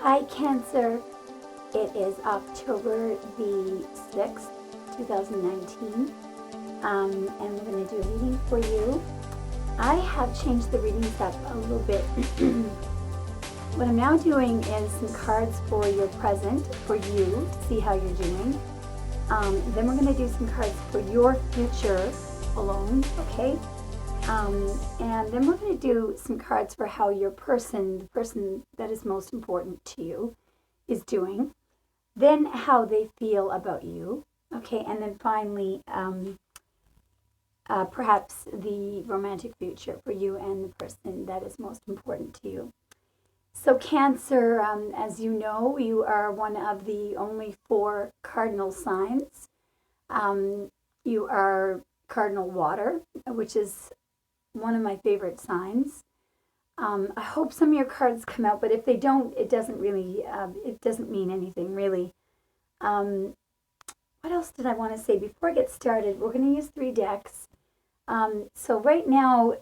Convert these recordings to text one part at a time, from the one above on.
Hi, Cancer. It is October the 6th, 2019, and we're going to do a reading for you. I have changed the readings up a little bit. What I'm now doing is some cards for your present, for you, to see how you're doing. Then we're going to do some cards for your future alone, okay? And then we're going to do some cards for how your person, the person that is most important to you, is doing. Then how they feel about you, okay? And then finally, perhaps the romantic future for you and the person that is most important to you. So Cancer, as you know, you are one of the only 4 cardinal signs. You are cardinal water, which is one of my favorite signs. I hope some of your cards come out, but if they don't, it doesn't really, it doesn't mean anything really. What else did I want to say? Before I get started, we're going to use 3 decks. So right now,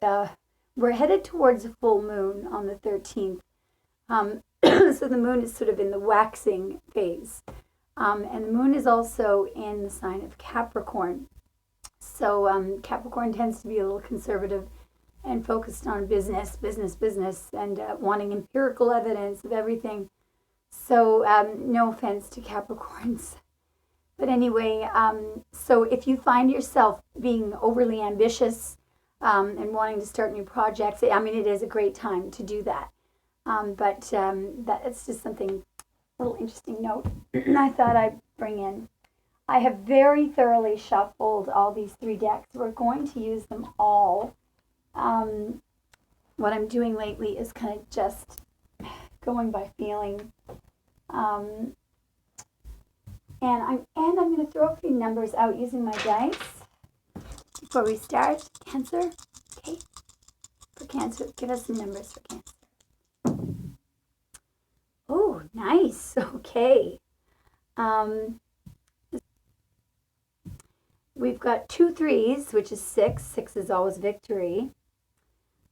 we're headed towards a full moon on the 13th. So the moon is sort of in the waxing phase. And the moon is also in the sign of Capricorn. So Capricorn tends to be a little conservative and focused on business, and wanting empirical evidence of everything. So no offense to Capricorns. But anyway, so if you find yourself being overly ambitious and wanting to start new projects, I mean, it is a great time to do that. But it's just something, a little interesting note I thought I'd bring in. I have very thoroughly shuffled all these 3 decks. We're going to use them all. What I'm doing lately is kind of just going by feeling. And I'm going to throw a few numbers out using my dice before we start. Cancer, okay? For Cancer, give us some numbers for Cancer. Oh, nice. Okay. We've got 2 3s, which is 6. 6 is always victory.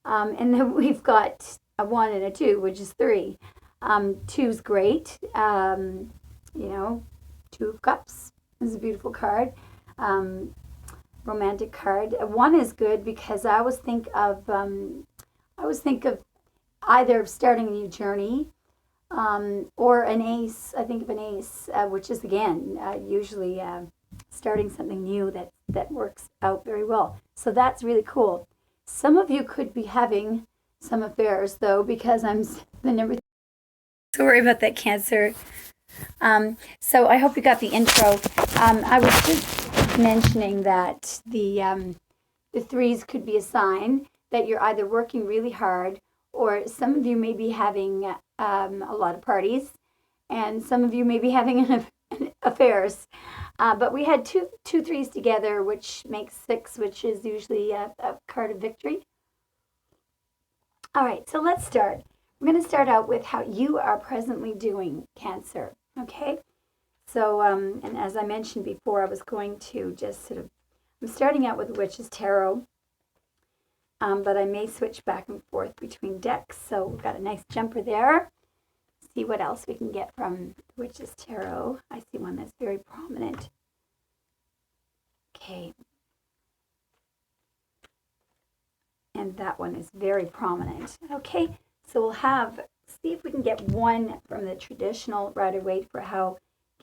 And then we've got a 1 and a 2, which is 3. 2's great. You know, 2 of Cups is a beautiful card. Romantic card. 1 is good because I always think of either starting a new journey, or an ace. I think of an ace, which is again usually starting something new that works out very well. So that's really cool. Some of you could be having some affairs though, because I'm the number. Sorry about that, Cancer. So I hope you got the intro. I was just mentioning that the 3s could be a sign that you're either working really hard, or some of you may be having a lot of parties, and some of you may be having affairs. But we had two 3s together, which makes 6, which is usually a card of victory. All right, so let's start. We're going to start out with how you are presently doing, Cancer. Okay? So, and as I mentioned before, I was going to just I'm starting out with Witch's Tarot. But I may switch back and forth between decks. So we've got a nice jumper there. See what else we can get from Witch's Tarot. I see one that's very prominent. Okay. And that one is very prominent. Okay, so we'll see if we can get one from the traditional Rider-Waite for how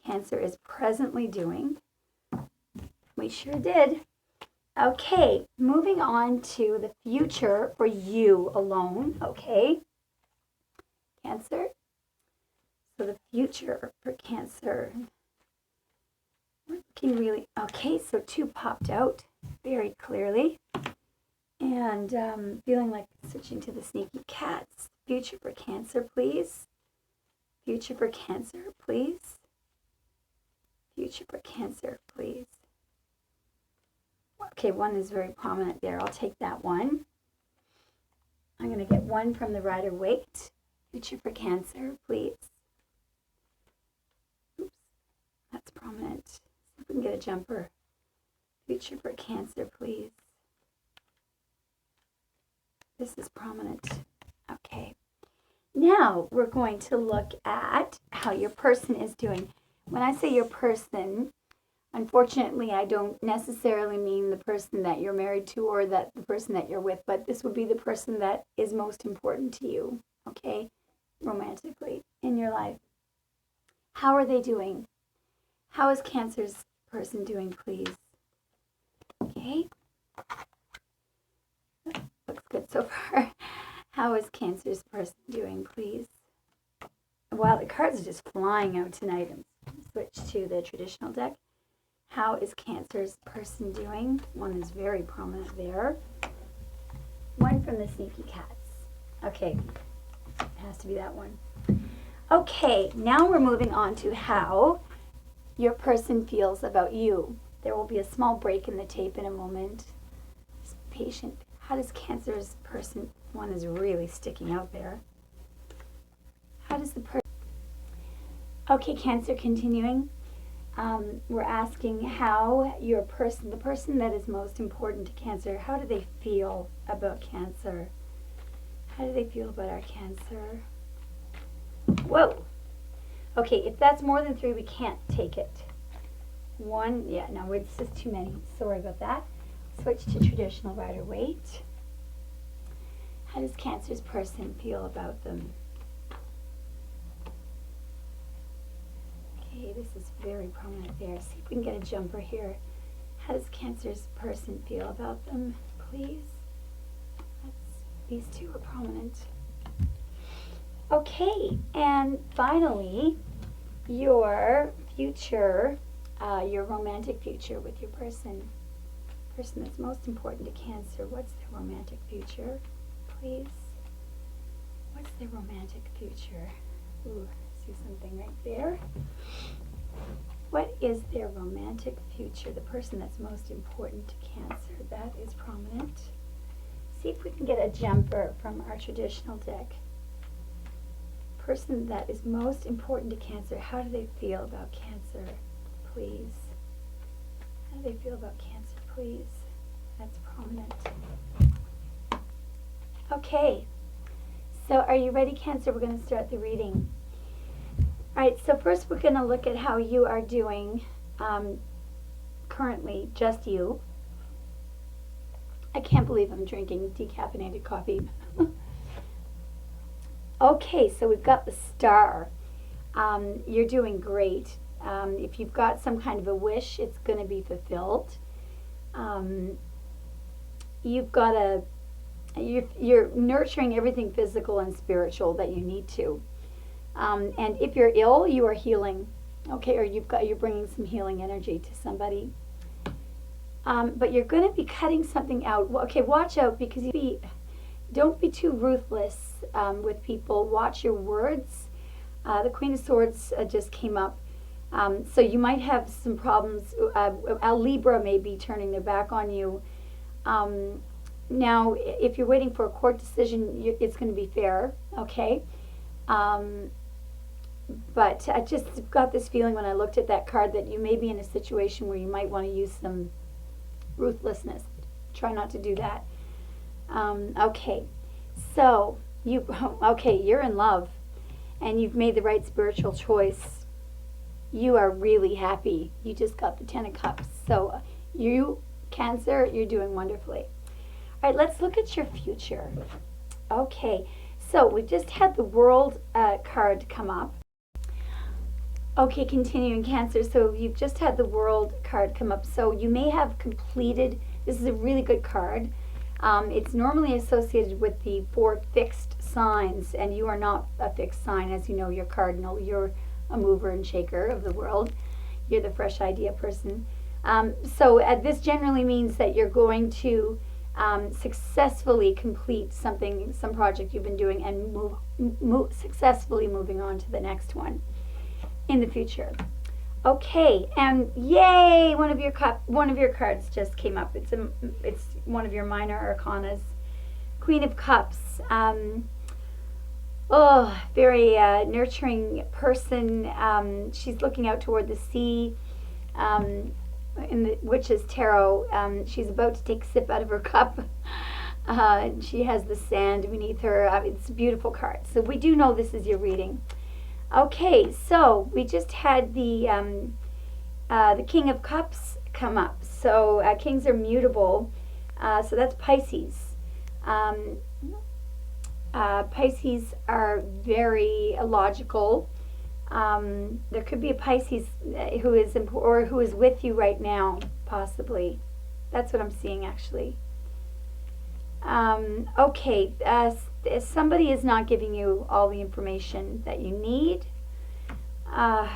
Cancer is presently doing. We sure did. Okay, moving on to the future for you alone, okay? Cancer. So the future for Cancer. We're looking really, okay, so 2 popped out very clearly. And feeling like switching to the Sneaky Cats. Future for Cancer, please. Future for Cancer, please. Future for Cancer, please. Okay, 1 is very prominent there. I'll take that one. I'm going to get 1 from the Rider-Waite. Future for Cancer, please. Oops, that's prominent. See if we can get a jumper. Future for Cancer, please. This is prominent. Okay. Now we're going to look at how your person is doing. When I say your person, unfortunately, I don't necessarily mean the person that you're married to or that the person that you're with, but this would be the person that is most important to you, okay, romantically in your life. How are they doing? How is Cancer's person doing, please? Okay. Looks good so far. How is Cancer's person doing, please? Wow, the cards are just flying out tonight. Switch to the traditional deck. How is Cancer's person doing? One is very prominent there. One from the Sneaky Cats. Okay, it has to be that one. Okay, now we're moving on to how your person feels about you. There will be a small break in the tape in a moment. Just be patient. How does Cancer's person, one is really sticking out there. How does the person, okay, Cancer, continuing. We're asking how your person, the person that is most important to Cancer, how do they feel about Cancer? How do they feel about our Cancer? Whoa. Okay, if that's more than 3, we can't take it. 1, yeah, no, it's just too many. Sorry about that. Switch to traditional Rider-Waite. How does Cancer's person feel about them? Okay, this is very prominent there. See if we can get a jumper here. How does Cancer's person feel about them, please? These two are prominent. Okay, and finally, your future, your romantic future with your person that's most important to Cancer. What's their romantic future, please? What's their romantic future? Ooh, I see something right there. What is their romantic future? The person that's most important to Cancer, that is prominent. See if we can get a jumper from our traditional deck. Person that is most important to Cancer, how do they feel about Cancer, please? How do they feel about Cancer, please? That's prominent. Okay, so are you ready, Cancer? We're going to start the reading. All right, so first we're going to look at how you are doing currently, just you. I can't believe I'm drinking decaffeinated coffee. Okay, so we've got the Star. You're doing great. If you've got some kind of a wish, it's going to be fulfilled. You've got you're nurturing everything physical and spiritual that you need to. And if you're ill, you are healing. Okay, or you're bringing some healing energy to somebody. But you're going to be cutting something out. Okay, watch out, because don't be too ruthless with people. Watch your words. The Queen of Swords just came up. So you might have some problems. A Libra may be turning their back on you. Now, if you're waiting for a court decision, it's going to be fair, okay? But I just got this feeling when I looked at that card that you may be in a situation where you might want to use some ruthlessness. Try not to do that. Okay, so you're in love, and you've made the right spiritual choice. You are really happy. You just got the 10 of Cups. So you, Cancer, you're doing wonderfully. All right, let's look at your future. Okay, so we just had the World card come up. Okay, continuing, Cancer. So you've just had the World card come up. So you may have completed, this is a really good card. It's normally associated with the 4 fixed signs, and you are not a fixed sign. As you know, you're cardinal. You're a mover and shaker of the world. You're the fresh idea person. So this generally means that you're going to successfully complete some project you've been doing, and successfully moving on to the next one in the future. Okay, and yay! One of your cards just came up. It's one of your minor arcanas, Queen of Cups. Very nurturing person. She's looking out toward the sea. In the Witch's Tarot, she's about to take a sip out of her cup. She has the sand beneath her. It's a beautiful card. So we do know this is your reading. Okay, so we just had the King of Cups come up. So kings are mutable. So that's Pisces. Pisces are very logical. There could be a Pisces who is with you right now, possibly. That's what I'm seeing, actually. Okay, somebody is not giving you all the information that you need. We're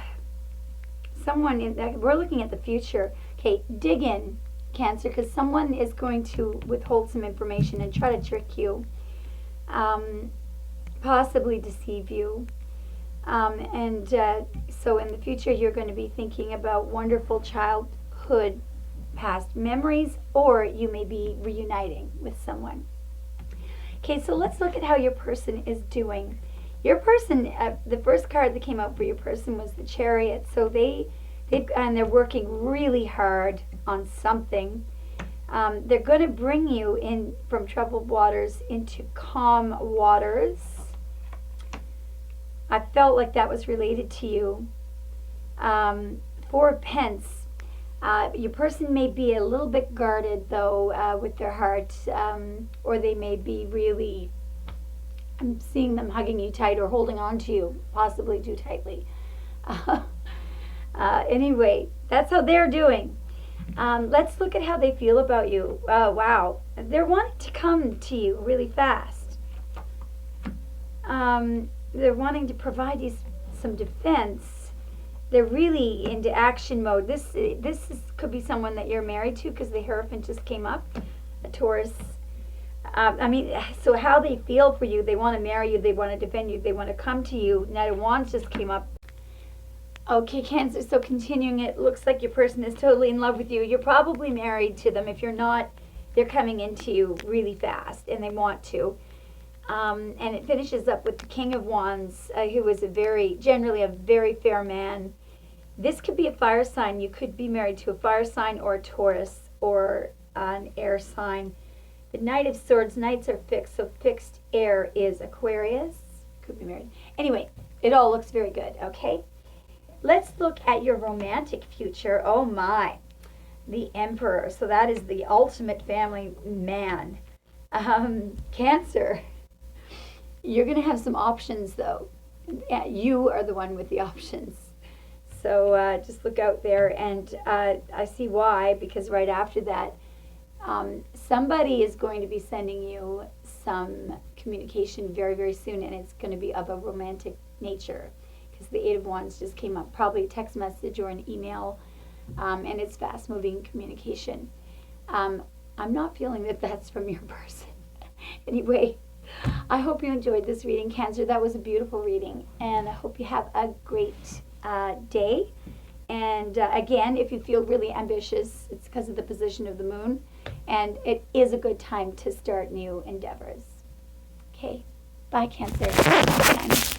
looking at the future. Okay, dig in, Cancer, because someone is going to withhold some information and try to trick you, possibly deceive you. So in the future, you're going to be thinking about wonderful childhood past memories, or you may be reuniting with someone. Okay, so let's look at how your person is doing. Your person, the first card that came out for your person was the Chariot. So they're working really hard on something. They're going to bring you in from troubled waters into calm waters. I felt like that was related to you. Four of Pence. Your person may be a little bit guarded, though, with their heart, or they may be really, I'm seeing them hugging you tight or holding on to you, possibly too tightly. Anyway, that's how they're doing. Let's look at how they feel about you. Wow. They're wanting to come to you really fast. They're wanting to provide you some defense. They're really into action mode. Could be someone that you're married to, because the Hierophant just came up, a Taurus. So how they feel for you, they want to marry you, they want to defend you, they want to come to you. Knight of Wands just came up. Okay, Cancer, so continuing, it looks like your person is totally in love with you. You're probably married to them. If you're not, they're coming into you really fast, and they want to. And it finishes up with the King of Wands, who is generally a very fair man. This could be a fire sign. You could be married to a fire sign or a Taurus or an air sign. The Knight of Swords, knights are fixed, so fixed air is Aquarius. Could be married. Anyway, it all looks very good, okay? Let's look at your romantic future. Oh my, the Emperor. So that is the ultimate family man. Cancer. You're going to have some options, though. You are the one with the options. So just look out there. And I see why, because right after that, somebody is going to be sending you some communication very, very soon, and it's going to be of a romantic nature, because the Eight of Wands just came up. Probably a text message or an email, and it's fast-moving communication. I'm not feeling that that's from your person. Anyway, I hope you enjoyed this reading, Cancer. That was a beautiful reading, and I hope you have a great day. And again, if you feel really ambitious, it's because of the position of the moon, and it is a good time to start new endeavors. Okay, bye, Cancer.